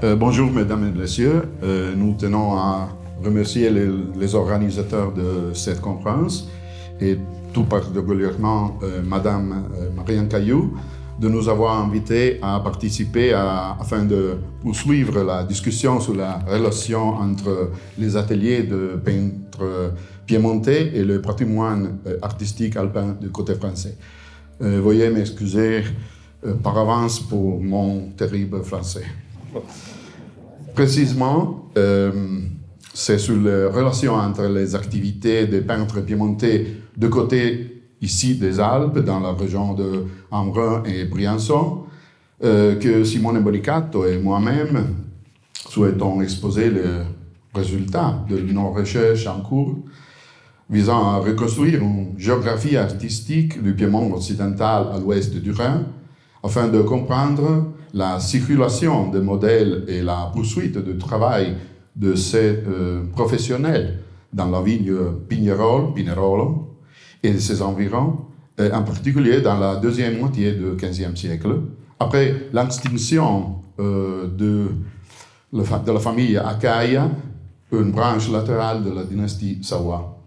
Bonjour mesdames et messieurs, nous tenons à remercier les organisateurs de cette conférence et tout particulièrement Madame Marianne Caillou de nous avoir invités à participer afin de poursuivre la discussion sur la relation entre les ateliers de peintres piémontais et le patrimoine artistique alpin du côté français. Veuillez m'excuser par avance pour mon terrible français. Précisément, c'est sur les relations entre les activités des peintres piémontais de côté ici des Alpes, dans la région de Embrun et Briançon, que Simone Bonicato et moi-même souhaitons exposer les résultats de nos recherches en cours visant à reconstruire une géographie artistique du Piémont occidental à l'ouest du Rhin, afin de comprendre la circulation des modèles et la poursuite du travail de ces professionnels dans la vigne Pinerolo et de ses environs, en particulier dans la deuxième moitié du XVe siècle, après l'extinction de la famille Acaia, une branche latérale de la dynastie Savoie.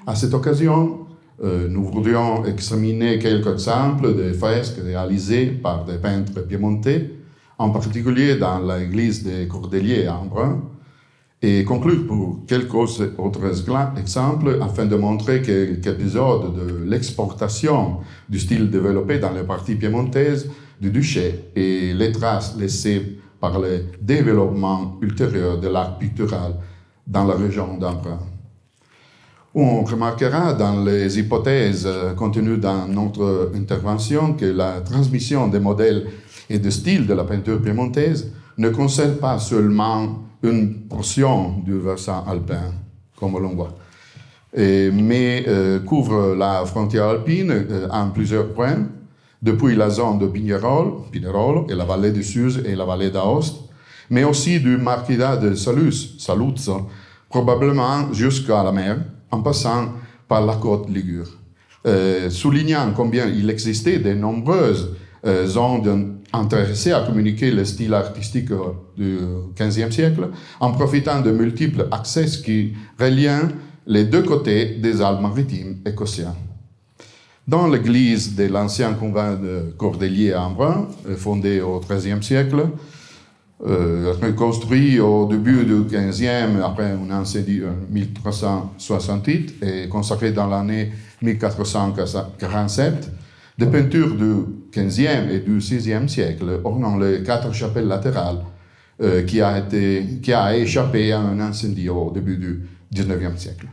À cette occasion, nous voudrions examiner quelques exemples de fresques réalisées par des peintres piémontais, en particulier dans l'église des Cordeliers à Embrun, et conclure pour quelques autres exemples afin de montrer quelques épisodes de l'exportation du style développé dans les parties piémontaises du duché et les traces laissées par le développement ultérieur de l'art pictural dans la région d'Embrun. On remarquera dans les hypothèses contenues dans notre intervention que la transmission des modèles et de styles de la peinture piémontaise ne concerne pas seulement une portion du versant alpin, comme l'on voit, mais couvre la frontière alpine en plusieurs points, depuis la zone de Pinerolo et la vallée du Suse et la vallée d'Aoste, mais aussi du Marquis de Saluzzo, probablement jusqu'à la mer, en passant par la côte Ligure, soulignant combien il existait de nombreuses zones intéressées à communiquer le style artistique du XVe siècle, en profitant de multiples accès qui relient les deux côtés des Alpes maritimes écossaises. Dans l'église de l'ancien convent de Cordeliers à Embrun, fondé au XIIIe siècle, reconstruit au début du XVe après un incendie en 1368 et consacré dans l'année 1447, des peintures du XVe et du VIe siècle ornant les 4 chapelles latérales qui a échappé à un incendie au début du XIXe siècle.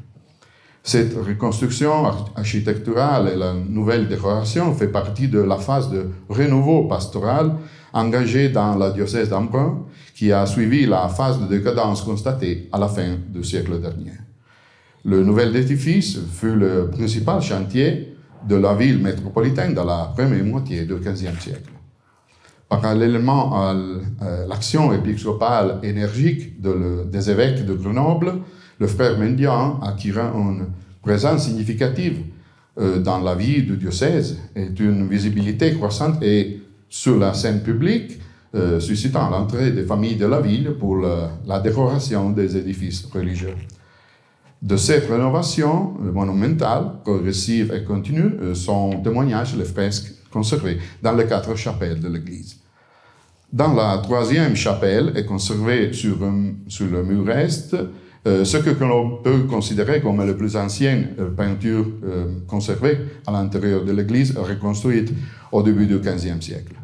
Cette reconstruction architecturale et la nouvelle décoration fait partie de la phase de renouveau pastoral engagée dans la diocèse d'Embrun, qui a suivi la phase de décadence constatée à la fin du siècle dernier. Le nouvel édifice fut le principal chantier de la ville métropolitaine dans la première moitié du XVe siècle. Parallèlement à l'action épiscopale énergique des évêques de Grenoble, le frère mendiant acquérant une présence significative dans la vie du diocèse et une visibilité croissante et sur la scène publique, suscitant l'entrée des familles de la ville pour la décoration des édifices religieux. De cette rénovation monumentale, progressive et continue, sont témoignages les fresques conservées dans les 4 chapelles de l'église. Dans la 3e chapelle est conservé sur le mur est ce que l'on peut considérer comme la plus ancienne peinture conservée à l'intérieur de l'église, reconstruite au début du XVe siècle.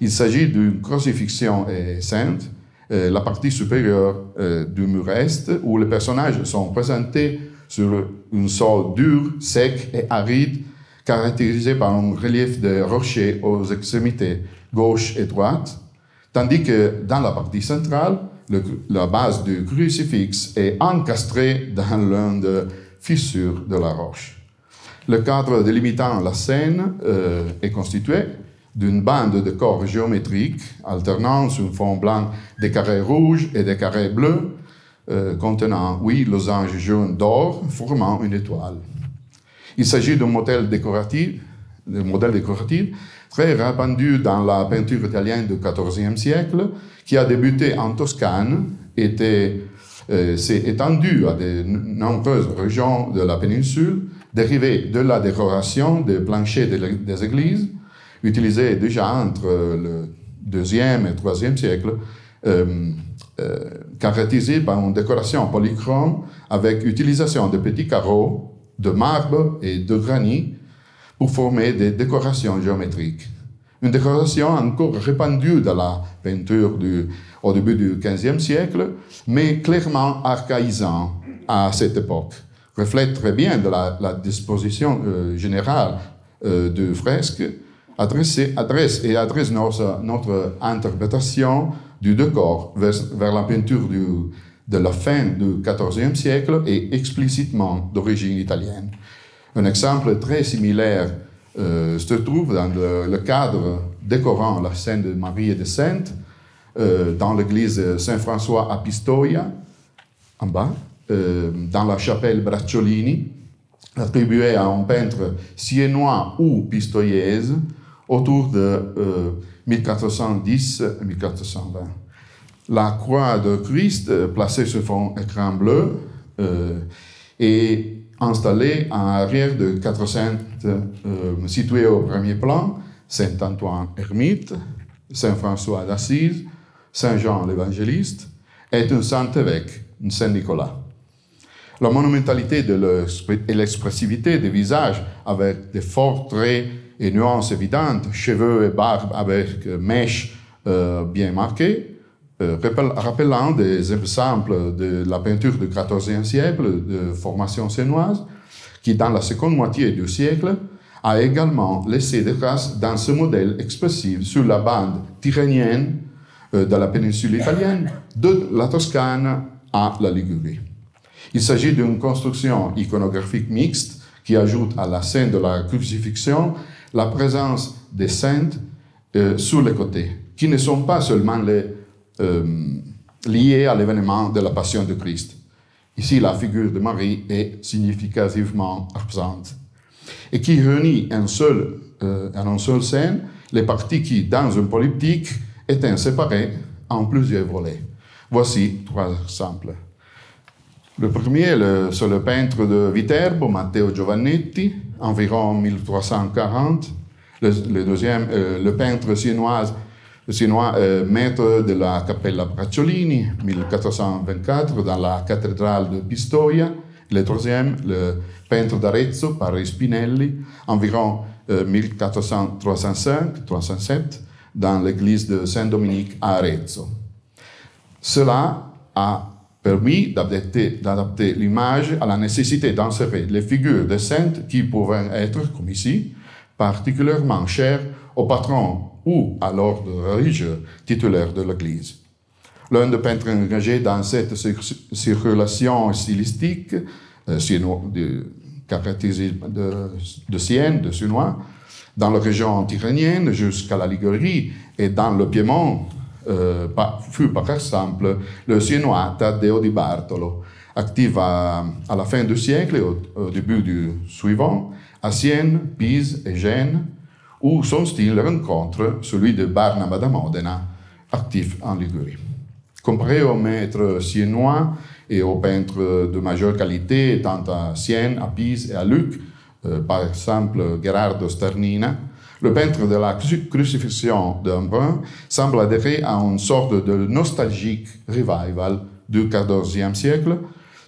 Il s'agit d'une crucifixion sainte, la partie supérieure du mur est, où les personnages sont présentés sur un sol dur, sec et aride, caractérisé par un relief de rochers aux extrémités gauche et droite, tandis que dans la partie centrale, la base du crucifix est encastrée dans l'une des fissures de la roche. Le cadre délimitant la scène est constitué d'une bande de corps géométriques alternant sur fond blanc des carrés rouges et des carrés bleus contenant 8 losanges jaunes d'or formant une étoile. Il s'agit d'un modèle décoratif des modèles décoratifs, très répandu dans la peinture italienne du XIVe siècle, qui a débuté en Toscane, s'est étendu à de nombreuses régions de la péninsule, dérivé de la décoration des planchers des églises, utilisée déjà entre le IIe et IIIe siècle, caractérisée par une décoration polychrome avec utilisation de petits carreaux, de marbre et de granit pour former des décorations géométriques. Une décoration encore répandue dans la peinture au début du XVe siècle, mais clairement archaïsant à cette époque. Reflète très bien de la disposition générale du fresque, adresse notre interprétation du décor vers la peinture de la fin du XIVe siècle et explicitement d'origine italienne. Un exemple très similaire se trouve dans le cadre décorant la scène de Marie et de Sainte dans l'église Saint-François à Pistoia, en bas, dans la chapelle Bracciolini, attribuée à un peintre siennois ou pistoiese autour de 1410-1420. La croix de Christ, placée sur fond écran bleu, est installée en arrière de quatre saintes situées au premier plan: Saint-Antoine ermite, Saint-François d'Assise, Saint-Jean l'évangéliste, et un Saint-Évêque, un Saint-Nicolas. La monumentalité et l'expressivité des visages, avec des forts traits et nuances évidentes, cheveux et barbes avec mèches bien marquées, rappelant des exemples de la peinture du XIVe siècle de formation sénoise, qui, dans la seconde moitié du siècle, a également laissé des traces dans ce modèle expressif sur la bande tyrrhénienne de la péninsule italienne, de la Toscane à la Ligurie. Il s'agit d'une construction iconographique mixte qui ajoute à la scène de la crucifixion la présence des saintes sur les côtés, qui ne sont pas seulement liées à l'événement de la Passion de Christ. Ici, la figure de Marie est significativement absente, et qui réunit en une seule scène les parties qui, dans un polyptyque, étaient séparées en plusieurs volets. Voici trois exemples. Le premier, c'est le peintre de Viterbo, Matteo Giovannetti, environ 1340. Le deuxième, le peintre siennois, maître de la Cappella Bracciolini, 1424, dans la cathédrale de Pistoia. Le troisième, le peintre d'Arezzo, Parri Spinelli, environ 1435-307, dans l'église de Saint-Dominique à Arezzo. Cela a permis d'adapter l'image à la nécessité d'insérer les figures des saintes qui pouvaient être, comme ici, particulièrement chères au patron ou à l'ordre religieux titulaire de l'Église. L'un des peintres engagés dans cette circulation stylistique, caractérisée de Sienne, de Sunois, dans la région tyrrhénienne jusqu'à la Ligurie et dans le Piémont, fut par exemple le Siennois Taddeo di Bartolo, actif à la fin du siècle et au début du suivant, à Sienne, Pise et Gênes, où son style rencontre celui de Barnaba da Modena, actif en Ligurie. Comparé aux maîtres siennois et aux peintres de majeure qualité, tant à Sienne, à Pise et à Lucques, par exemple Gerardo Sternina, le peintre de la crucifixion d'Embrun semble adhérer à une sorte de nostalgique revival du XIVe siècle,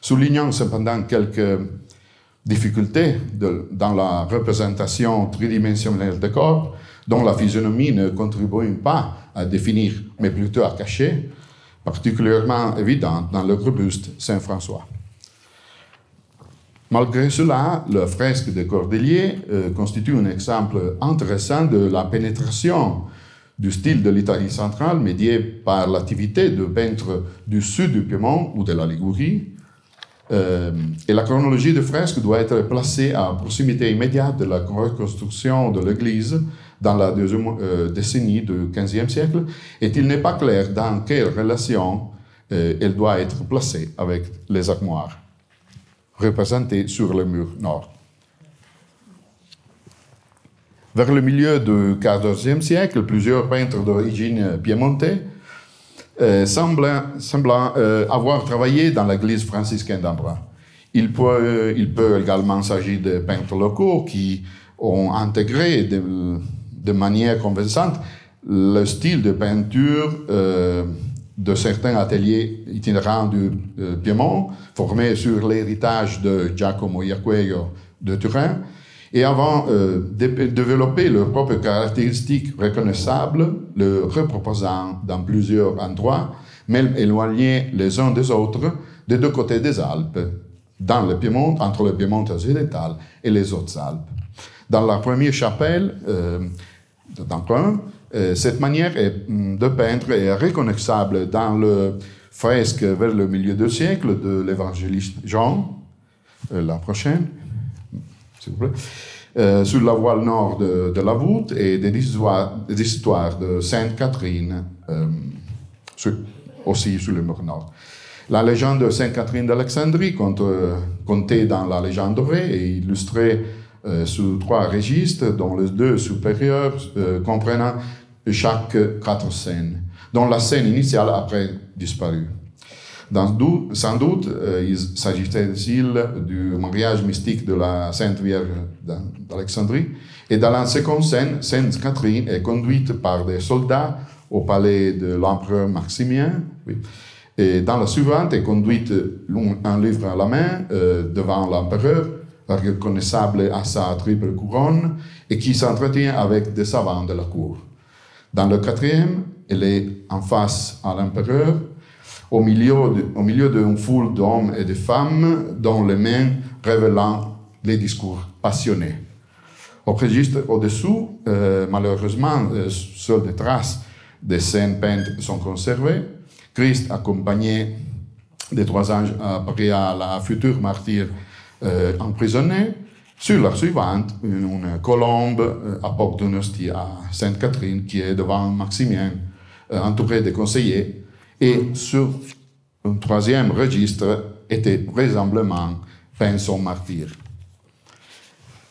soulignant cependant quelques difficultés dans la représentation tridimensionnelle des corps, dont la physionomie ne contribue pas à définir, mais plutôt à cacher, particulièrement évidente dans le robuste Saint-François. Malgré cela, le fresque de Cordelier constitue un exemple intéressant de la pénétration du style de l'Italie centrale médié par l'activité de peintres du sud du Piémont ou de la Ligurie. Et la chronologie du fresque doit être placée à proximité immédiate de la reconstruction de l'église dans la deuxième décennie du XVe siècle, et il n'est pas clair dans quelle relation elle doit être placée avec les armoires représentées sur le mur nord. Vers le milieu du XIVe siècle, plusieurs peintres d'origine piémontaise semblant avoir travaillé dans l'église franciscaine d'Ambra. Il peut également s'agir de peintres locaux qui ont intégré de manière convaincante le style de peinture de certains ateliers itinérants du Piémont, formés sur l'héritage de Giacomo Iaquello de Turin, et avant développer leurs propres caractéristiques reconnaissables, le reproposant dans plusieurs endroits, même éloignés les uns des autres, des deux côtés des Alpes, dans le Piémont, entre le Piémont occidental et les Hautes-Alpes. Dans la première chapelle d'Emprunt, cette manière de peindre est reconnaissable dans le fresque vers le milieu du siècle de l'évangéliste Jean, la prochaine, s'il vous plaît, sur la voile nord de la voûte et des histoires de Sainte Catherine, aussi sur le mur nord. La légende de Sainte Catherine d'Alexandrie, contée dans la légende dorée et illustrée sous 3 registres, dont les 2 supérieurs comprenant chaque 4 scènes, dont la scène initiale a après disparu. Sans doute, il s'agissait-il du mariage mystique de la Sainte Vierge d'Alexandrie, et dans la seconde scène, Sainte Catherine est conduite par des soldats au palais de l'empereur Maximien, oui. Et dans la suivante est conduite un livre à la main devant l'empereur, reconnaissable à sa triple couronne, et qui s'entretient avec des savants de la cour. Dans le 4e, elle est en face à l'empereur, au milieu d'une foule d'hommes et de femmes dont les mains révélant les discours passionnés. Au registre au-dessous, malheureusement, seules des traces des scènes peintes sont conservées. Christ accompagné des 3 anges apparaît à la future martyre emprisonnée. Sur la suivante, une colombe apporte une hostie à Sainte Catherine qui est devant Maximien, entourée de conseillers. Et sur un 3e registre était vraisemblablement peint son martyr.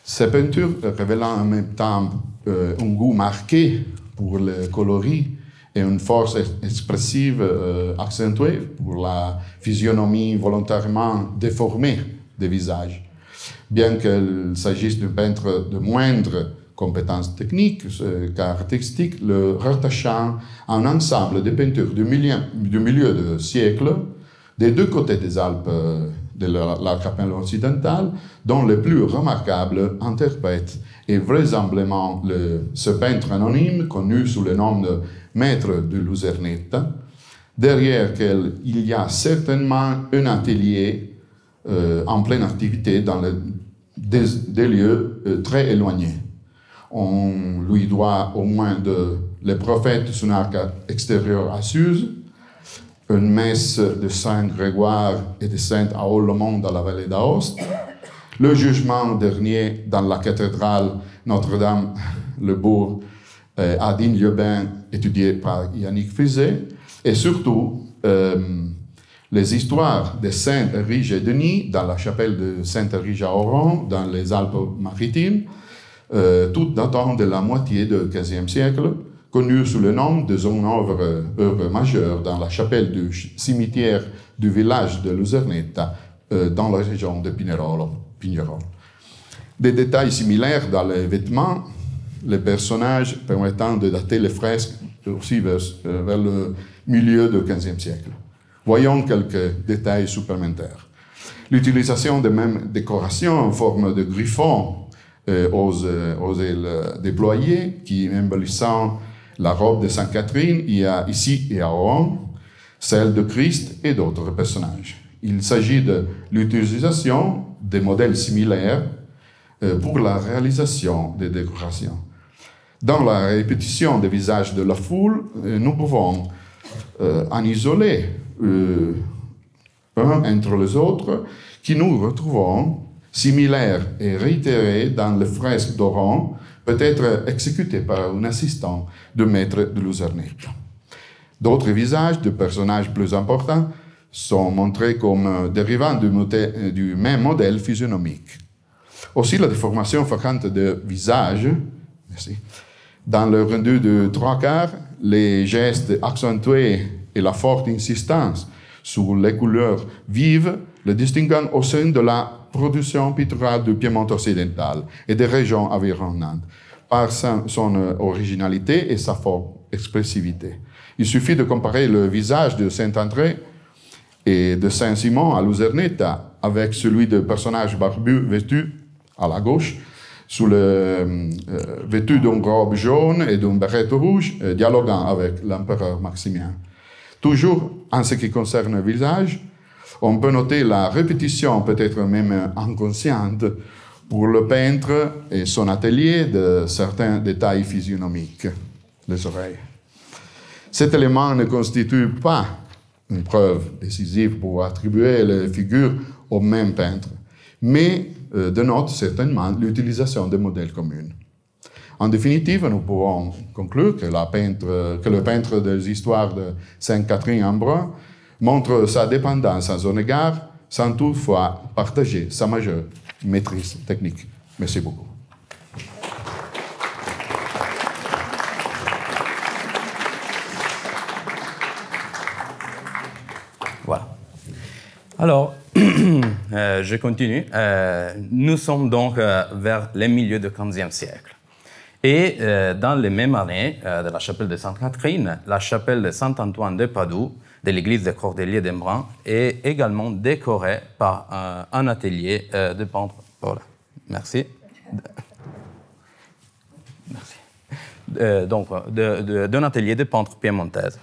Ces peintures révélant en même temps un goût marqué pour le coloris et une force expressive accentuée pour la physionomie volontairement déformée des visages. Bien qu'il s'agisse d'un peintre de moindre compétences techniques, caractéristiques, le rattachant à un ensemble de peintures du milieu du siècle, des 2 côtés des Alpes de l'archipel occidental, dont le plus remarquable interprète est vraisemblablement ce peintre anonyme connu sous le nom de Maître de Luzernetta, derrière lequel il y a certainement un atelier en pleine activité dans des lieux très éloignés. On lui doit au moins les prophètes son arc extérieur à Suse, une messe de Saint Grégoire et de Sainte Aolle-le-Monde dans la vallée d'Aoste, le jugement dernier dans la cathédrale Notre-Dame-le-Bourg à Digne-les-Bains, étudié par Yannick Frizet, et surtout les histoires de Saint Erige et Denis dans la chapelle de Saint Erige à Oran, dans les Alpes-Maritimes, toutes datant de la moitié du XVe siècle, connues sous le nom de son œuvre majeure dans la chapelle du cimetière du village de Luzernetta, dans la région de Pinerolo. Des détails similaires dans les vêtements, les personnages permettant de dater les fresques aussi vers le milieu du XVe siècle. Voyons quelques détails supplémentaires. L'utilisation des mêmes décorations en forme de griffons aux ailes déployées, qui embellissant la robe de Sainte Catherine, il y a ici et à Oran, celle de Christ et d'autres personnages. Il s'agit de l'utilisation des modèles similaires pour la réalisation des décorations. Dans la répétition des visages de la foule, nous pouvons en isoler un entre les autres qui nous retrouvons similaires et réitérés dans les fresques d'Oran, peut-être exécutés par un assistant de Maître de Luzernetta. D'autres visages de personnages plus importants sont montrés comme dérivant du même modèle physionomique. Aussi, la déformation fréquente de visages, Merci. Dans le rendu de 3/4, les gestes accentués et la forte insistance sur les couleurs vives le distinguent au sein de la production picturale du Piémont occidental et des régions environnantes, par son originalité et sa forte expressivité. Il suffit de comparer le visage de Saint-André et de Saint-Simon à Luzernetta avec celui de personnages barbus vêtus à la gauche, vêtus d'une robe jaune et d'un béret rouge, dialoguant avec l'empereur Maximien. Toujours en ce qui concerne le visage, on peut noter la répétition, peut-être même inconsciente, pour le peintre et son atelier de certains détails physionomiques, les oreilles. Cet élément ne constitue pas une preuve décisive pour attribuer les figures au même peintre, mais dénote certainement l'utilisation de modèles communs. En définitive, nous pouvons conclure que le peintre des histoires de Sainte-Catherine-en-Brun montre sa dépendance à son égard, sans toutefois partager sa majeure maîtrise technique. Merci beaucoup. Voilà. Alors, je continue. Nous sommes donc vers les milieux du XVe siècle. Et dans les mêmes années de la chapelle de Sainte-Catherine, la chapelle de Saint-Antoine de Padoue, de l'église de Cordeliers d'Embrun, est également décorée par un atelier de peintre. Voilà. Merci. Merci. Donc, d'un atelier de peintre piémontaise.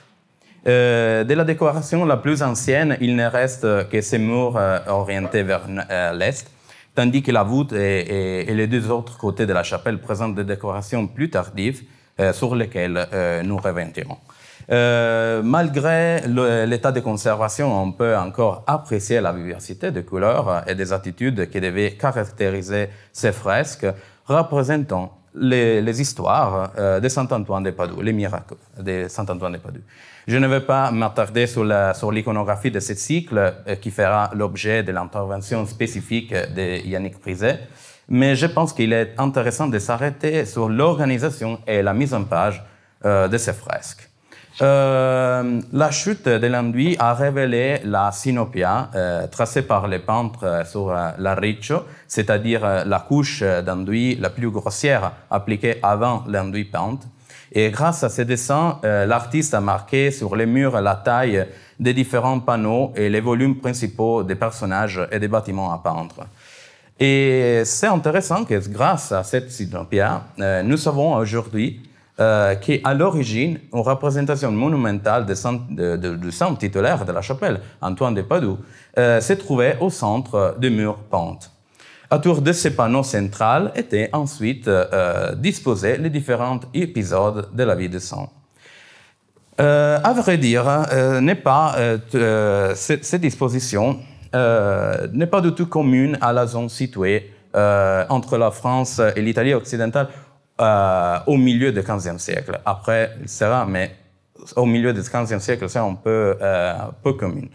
De la décoration la plus ancienne, il ne reste que ces murs orientés vers l'est, tandis que la voûte et les deux autres côtés de la chapelle présentent des décorations plus tardives sur lesquelles nous reviendrons. Malgré l'état de conservation, on peut encore apprécier la diversité des couleurs et des attitudes qui devaient caractériser ces fresques représentant les histoires de Saint-Antoine de Padoue, les miracles de Saint-Antoine de Padoue. Je ne vais pas m'attarder sur l'iconographie de ce cycle qui fera l'objet de l'intervention spécifique de Yannick Prizet, mais je pense qu'il est intéressant de s'arrêter sur l'organisation et la mise en page de ces fresques. La chute de l'enduit a révélé la synopia tracée par les peintres sur l'arriccio, c'est-à-dire la couche d'enduit la plus grossière appliquée avant l'enduit peint. Et grâce à ces dessins, l'artiste a marqué sur les murs la taille des différents panneaux et les volumes principaux des personnages et des bâtiments à peindre. Et c'est intéressant que grâce à cette synopia, nous savons aujourd'hui qu'à l'origine, une représentation monumentale du saint titulaire de la chapelle, Antoine de Padoue, se trouvait au centre du mur peint. Autour de ces panneaux centraux étaient ensuite disposés les différents épisodes de la vie de saint. À vrai dire, cette disposition n'est pas du tout commune à la zone située entre la France et l'Italie occidentale au milieu du XVe siècle. Après, il sera, mais au milieu du XVe siècle, c'est un peu commun.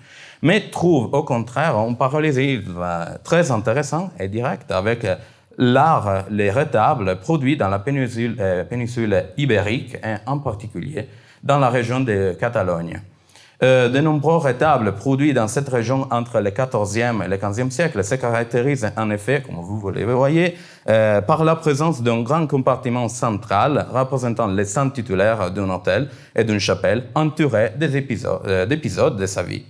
Mais trouve au contraire un parallélisme très intéressant et direct avec l'art, les retables produits dans la péninsule ibérique, et en particulier dans la région de Catalogne. De nombreux retables produits dans cette région entre le XIVe et le XVe siècle se caractérisent en effet, comme vous le voyez, par la présence d'un grand compartiment central représentant les saints titulaires d'un hôtel et d'une chapelle entourés d'épisodes de sa vie.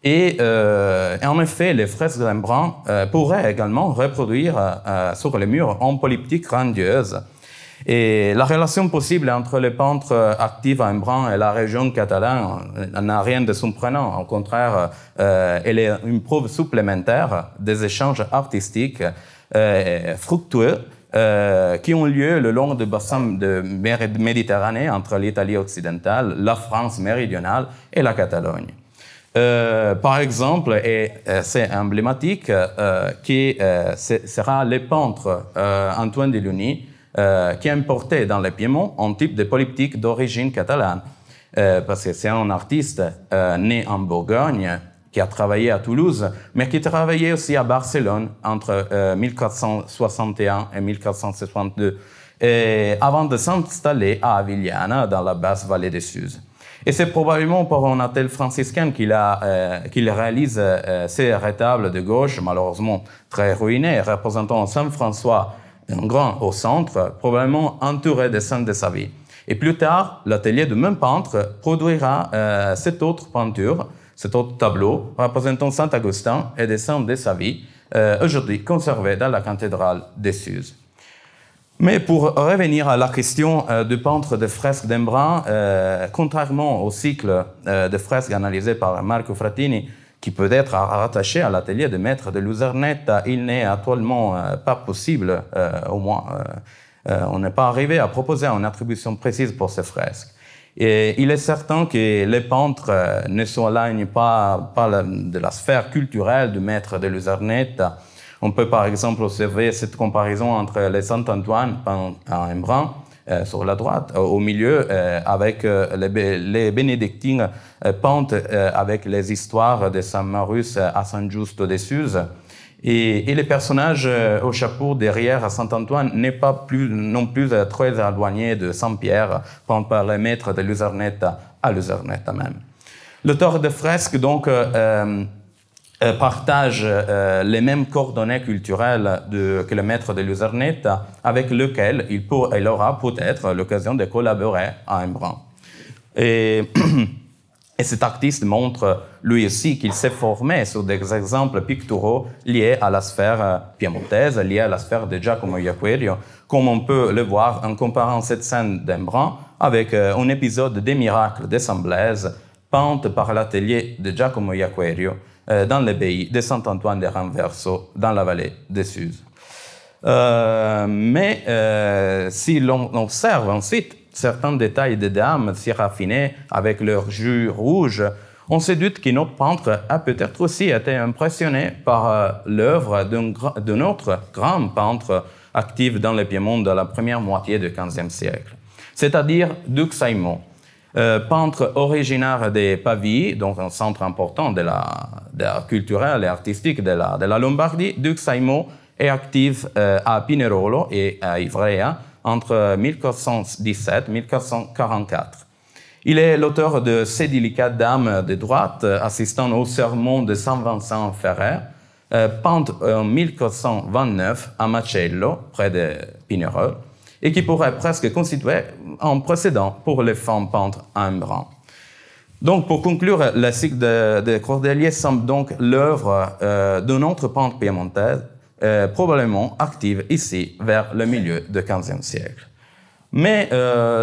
Et en effet, les fresques d'Embrun pourraient également reproduire sur les murs une polyptyque grandiose. Et la relation possible entre les peintres actifs à Embrun et la région catalane n'a rien de surprenant. Au contraire, elle est une preuve supplémentaire des échanges artistiques fructueux qui ont lieu le long du bassin de Méditerranée entre l'Italie occidentale, la France méridionale et la Catalogne. Par exemple, et c'est emblématique, qui sera le peintre Antoine de Luni, qui a importé dans le Piémont un type de polyptyque d'origine catalane, parce que c'est un artiste né en Bourgogne, qui a travaillé à Toulouse, mais qui travaillait aussi à Barcelone entre 1461 et 1462. avant de s'installer à Avigliana, dans la basse vallée des Suzes. Et c'est probablement pour un hôtel franciscain qu'il réalise ces rétables de gauche, malheureusement très ruinés, représentant Saint François un grand au centre, probablement entouré des saints de sa vie. Et plus tard, l'atelier du même peintre produira cette autre peinture, cet autre tableau représentant Saint Augustin et des saints de sa vie, aujourd'hui conservé dans la cathédrale des Suzes. Mais pour revenir à la question du peintre de fresques d'Embrun, contrairement au cycle de fresques analysé par Marco Frattini, qui peut être rattaché à l'atelier de maître de Luzernetta, il n'est actuellement pas possible, au moins on n'est pas arrivé à proposer une attribution précise pour ces fresques. Et il est certain que les peintres ne s'éloignent pas de la sphère culturelle du maître de Luzernetta. On peut par exemple observer cette comparaison entre les Saint-Antoine peints à Embrun sur la droite, au milieu avec les bénédictines peintes avec les histoires de Saint Marus à Saint Juste des Suzes. Et les personnages au chapeau derrière à Saint-Antoine n'est pas non plus très éloigné de Saint-Pierre, peint par les maîtres de Luzernetta à Luzernetta même. L'auteur de fresques donc partage les mêmes coordonnées culturelles que le maître de Luzernetta, avec lequel il aura peut-être l'occasion de collaborer à Embrun. Et cet artiste montre lui aussi qu'il s'est formé sur des exemples picturaux liés à la sphère piémontaise, liés à la sphère de Giacomo Jacquerio, comme on peut le voir en comparant cette scène d'Embrun avec un épisode des miracles de Saint Blaise, peinte par l'atelier de Giacomo Jacquerio, dans l'abbaye de Saint-Antoine de Ranverso, dans la vallée des Suzes. Mais si l'on observe ensuite certains détails de dames si raffinés avec leurs jus rouges, on se doute que notre peintre a peut-être aussi été impressionné par l'œuvre d'un autre grand peintre actif dans le Piémont de la première moitié du XVe siècle, c'est-à-dire Duc Saimo. Peintre originaire de Pavie, donc un centre important de la culturelle et artistique de la Lombardie, Duc Saimo est actif à Pinerolo et à Ivrea entre 1417 et 1444. Il est l'auteur de ces délicates dames de droite assistant au sermon de Saint Vincent Ferrer, peinte en 1429 à Macello, près de Pinerolo, et qui pourrait presque constituer un précédent pour les femmes peintres à Embrun. Donc, pour conclure, le cycle de Cordelier semble donc l'œuvre d'un autre peintre piémontais, probablement active ici vers le milieu du XVe siècle. Mais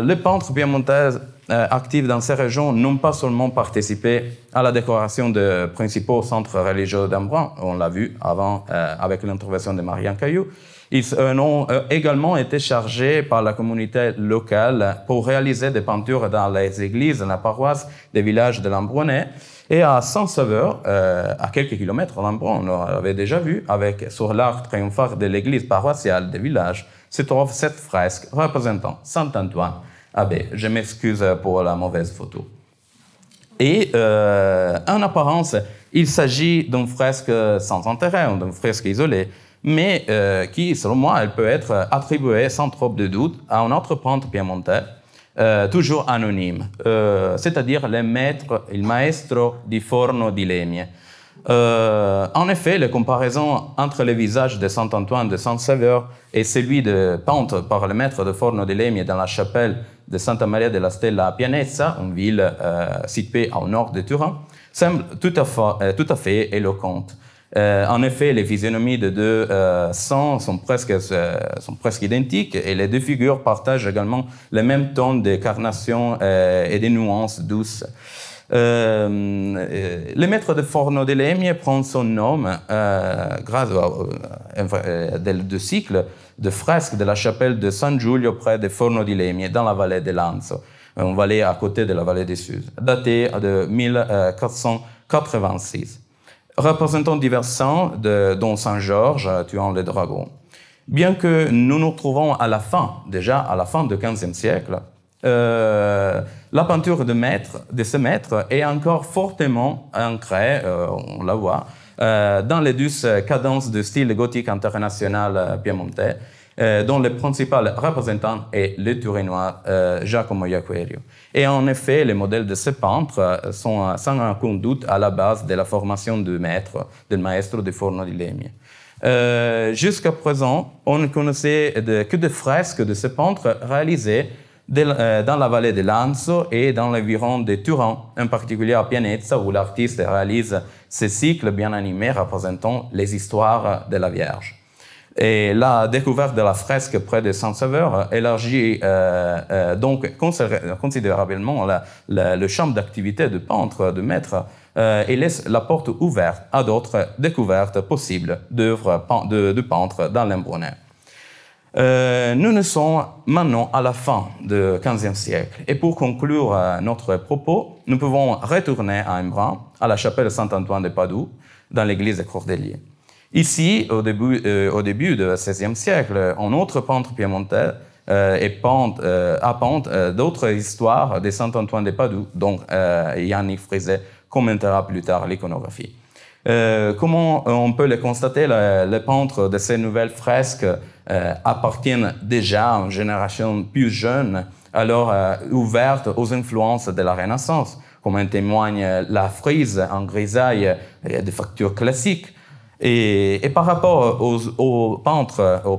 les peintres piémontais actifs dans ces régions n'ont pas seulement participé à la décoration des principaux centres religieux d'Embrun, on l'a vu avant avec l'intervention de Marianne Caillou. Ils ont également été chargés par la communauté locale pour réaliser des peintures dans les églises de la paroisse des villages de l'Embronais. Et à Saint-Sauveur, à quelques kilomètres d'Embrun, on l'avait déjà vu, sur l'arc triomphal de l'église paroissiale des villages, se trouve cette fresque représentant Saint-Antoine abbé. Je m'excuse pour la mauvaise photo. Et en apparence, il s'agit d'une fresque sans intérêt, d'une fresque isolée, mais qui, selon moi, elle peut être attribuée sans trop de doute à un autre peintre piémontais, toujours anonyme, c'est-à-dire il maestro di Forno di Legno. En effet, la comparaison entre le visage de Saint-Antoine de Saint-Sauveur et celui de peint par le maître de Forno di Legno dans la chapelle de Santa Maria della Stella à Pianezza, une ville située au nord de Turin, semble tout à fait éloquente. En effet, les physionomies de deux saints sont presque identiques et les deux figures partagent également le même ton de carnation et de nuances douces. Le maître de Forno di Legno prend son nom grâce au cycle de fresques de la chapelle de San Giulio près de Forno di Legno dans la vallée de Lanzo, une vallée à côté de la vallée des Suzes, datée de 1486. Représentant divers saints, dont Saint Georges tuant le dragon. Bien que nous nous trouvons déjà à la fin du XVe siècle, la peinture de ce maître est encore fortement ancrée, on la voit, dans les douces cadences du style gothique international piémontais, dont le principal représentant est le Turinois Giacomo Jacquerio. Et en effet, les modèles de ce peintre sont sans aucun doute à la base de la formation du maestro du Forno di Legno. Jusqu'à présent, on ne connaissait que des fresques de ce peintre réalisées dans la vallée de Lanzo et dans l'environ de Turin, en particulier à Pianezza, où l'artiste réalise ces cycles bien animés représentant les histoires de la Vierge. Et la découverte de la fresque près de Saint-Sauveur élargit donc considérablement le champ d'activité du peintre, du maître, et laisse la porte ouverte à d'autres découvertes possibles d'œuvres de peintres dans l'Embrunais. Nous sommes maintenant à la fin du XVe siècle. Et pour conclure notre propos, nous pouvons retourner à Embrun, à la chapelle Saint-Antoine de Padoue, dans l'église de Cordeliers. Ici, au début du XVIe siècle, un autre peintre piémontais a peint d'autres histoires de Saint-Antoine de Padoue, dont Yannick Frizet commentera plus tard l'iconographie. Comment on peut le constater, les peintres de ces nouvelles fresques appartiennent déjà à une génération plus jeune, alors ouverte aux influences de la Renaissance, comme en témoigne la frise en grisaille de facture classique. Et par rapport aux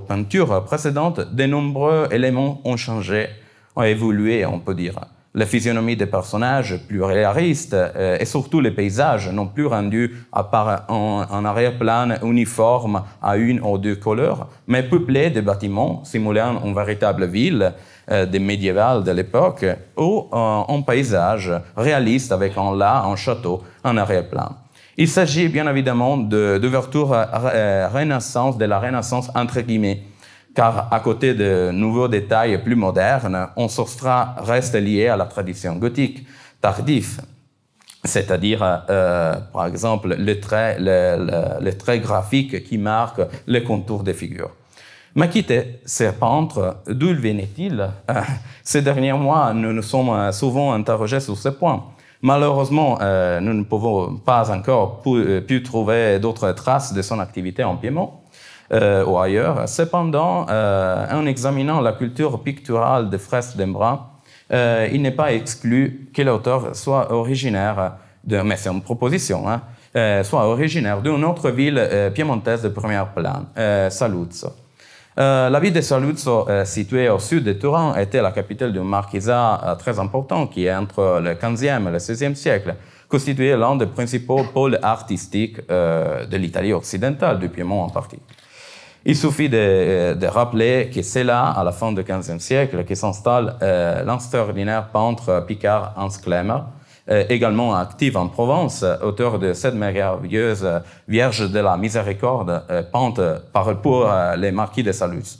peintures précédentes, de nombreux éléments ont changé, ont évolué, on peut dire. La physionomie des personnages plus réalistes et surtout les paysages n'ont plus rendu à part un arrière-plan uniforme à une ou deux couleurs, mais peuplé de bâtiments simulant une véritable ville des médiévales de l'époque ou un paysage réaliste avec un château en arrière-plan. Il s'agit bien évidemment d'ouverture Renaissance, de la Renaissance entre guillemets, car à côté de nouveaux détails plus modernes, un substrat reste lié à la tradition gothique tardive, c'est-à-dire, par exemple, les traits graphiques qui marquent les contours des figures. Mais quitter ces peintres, d'où venaient-ils? Ces derniers mois, nous nous sommes souvent interrogés sur ce point. Malheureusement, nous ne pouvons pas encore pu trouver d'autres traces de son activité en Piémont ou ailleurs. Cependant, en examinant la culture picturale des fresques d'Embrun, il n'est pas exclu que l'auteur soit originaire mais c'est une proposition, soit originaire d'une autre ville piémontaise de premier plan, Saluzzo. La ville de Saluzzo, située au sud de Turin, était la capitale d'un marquisat très important qui, entre le XVe et le XVIe siècle, constituait l'un des principaux pôles artistiques de l'Italie occidentale, du Piémont en partie. Il suffit de rappeler que c'est là, à la fin du XVe siècle, que s'installe l'extraordinaire peintre picard Hans Klemmer, également actif en Provence, auteur de cette merveilleuse Vierge de la Miséricorde, peinte pour les marquis de Saluzzo.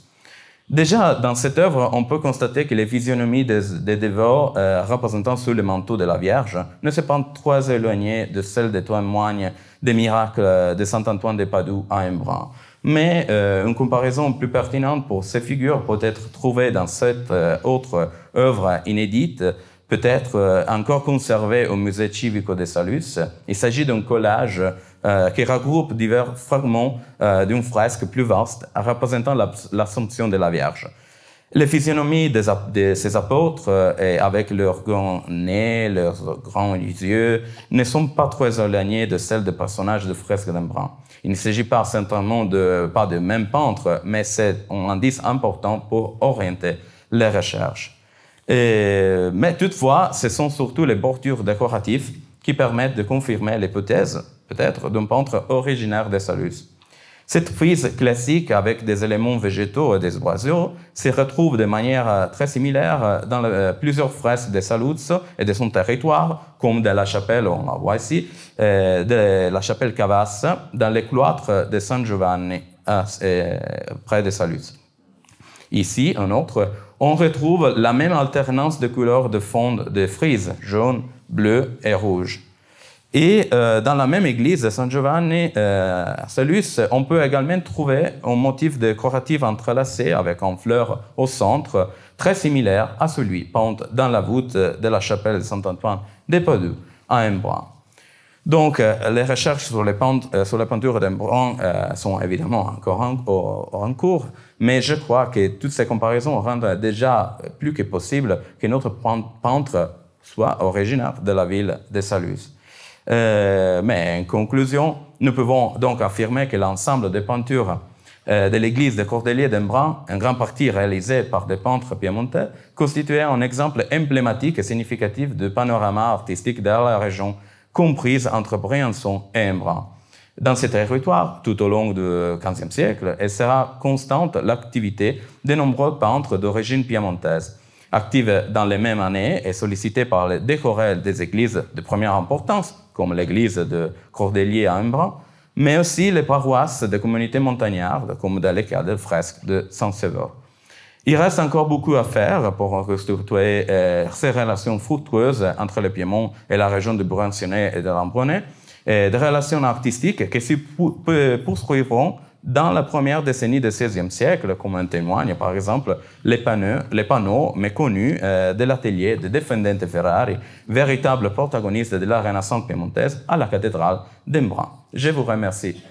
Déjà, dans cette œuvre, on peut constater que les physionomies des dévots représentant sous le manteau de la Vierge ne sont pas trop éloignées de celles des témoignent des miracles de Saint-Antoine de Padoue à Embrun. Mais une comparaison plus pertinente pour ces figures peut être trouvée dans cette autre œuvre inédite, peut-être encore conservée au musée civico de Saluzzo. Il s'agit d'un collage qui regroupe divers fragments d'une fresque plus vaste représentant l'Assomption de la Vierge. Les physionomies de ces apôtres, avec leurs grands nez, leurs grands yeux, ne sont pas trop éloignées de celles des personnages de fresques d'Embrun. Il ne s'agit pas certainement pas de même peintre, mais c'est un indice important pour orienter les recherches. Mais toutefois, ce sont surtout les bordures décoratives qui permettent de confirmer l'hypothèse, peut-être, d'un peintre originaire de Saluzzo. Cette frise classique avec des éléments végétaux et des oiseaux se retrouve de manière très similaire dans plusieurs fresques de Saluzzo et de son territoire, comme de la chapelle, on la voit ici, de la chapelle Cavassa, dans le cloître de San Giovanni, près de Saluzzo. Ici, un autre, on retrouve la même alternance de couleurs de fond de frise, jaune, bleu et rouge. Et dans la même église de San Giovanni à Saluzzo, on peut également trouver un motif décoratif entrelacé avec une fleur au centre, très similaire à celui peint dans la voûte de la chapelle de Saint-Antoine de Padoue à Embrun. Donc, les recherches sur les peintures d'Embran sont évidemment encore en cours, mais je crois que toutes ces comparaisons rendent déjà plus que possible que notre peintre soit originaire de la ville de Saluces. Mais en conclusion, nous pouvons donc affirmer que l'ensemble des peintures de l'église de Cordeliers d'Embran, en grande partie réalisée par des peintres piémontais, constituait un exemple emblématique et significatif du panorama artistique de la région comprise entre Briançon et Embran. Dans ce territoire, tout au long du XVe siècle, elle sera constante l'activité de nombreux peintres d'origine piémontaise, actifs dans les mêmes années et sollicités par les décorés des églises de première importance, comme l'église de Cordeliers à Embran, mais aussi les paroisses des communautés montagnardes, comme dans les cas des fresques de Saint-Sever. Il reste encore beaucoup à faire pour reconstituer ces relations fructueuses entre le Piémont et la région de Briançonnais et de l'Embronais, des relations artistiques qui se poursuivront dans la première décennie du XVIe siècle, comme en témoignent par exemple les panneaux méconnus de l'atelier de Defendente Ferrari, véritable protagoniste de la Renaissance piémontaise à la cathédrale d'Embran. Je vous remercie.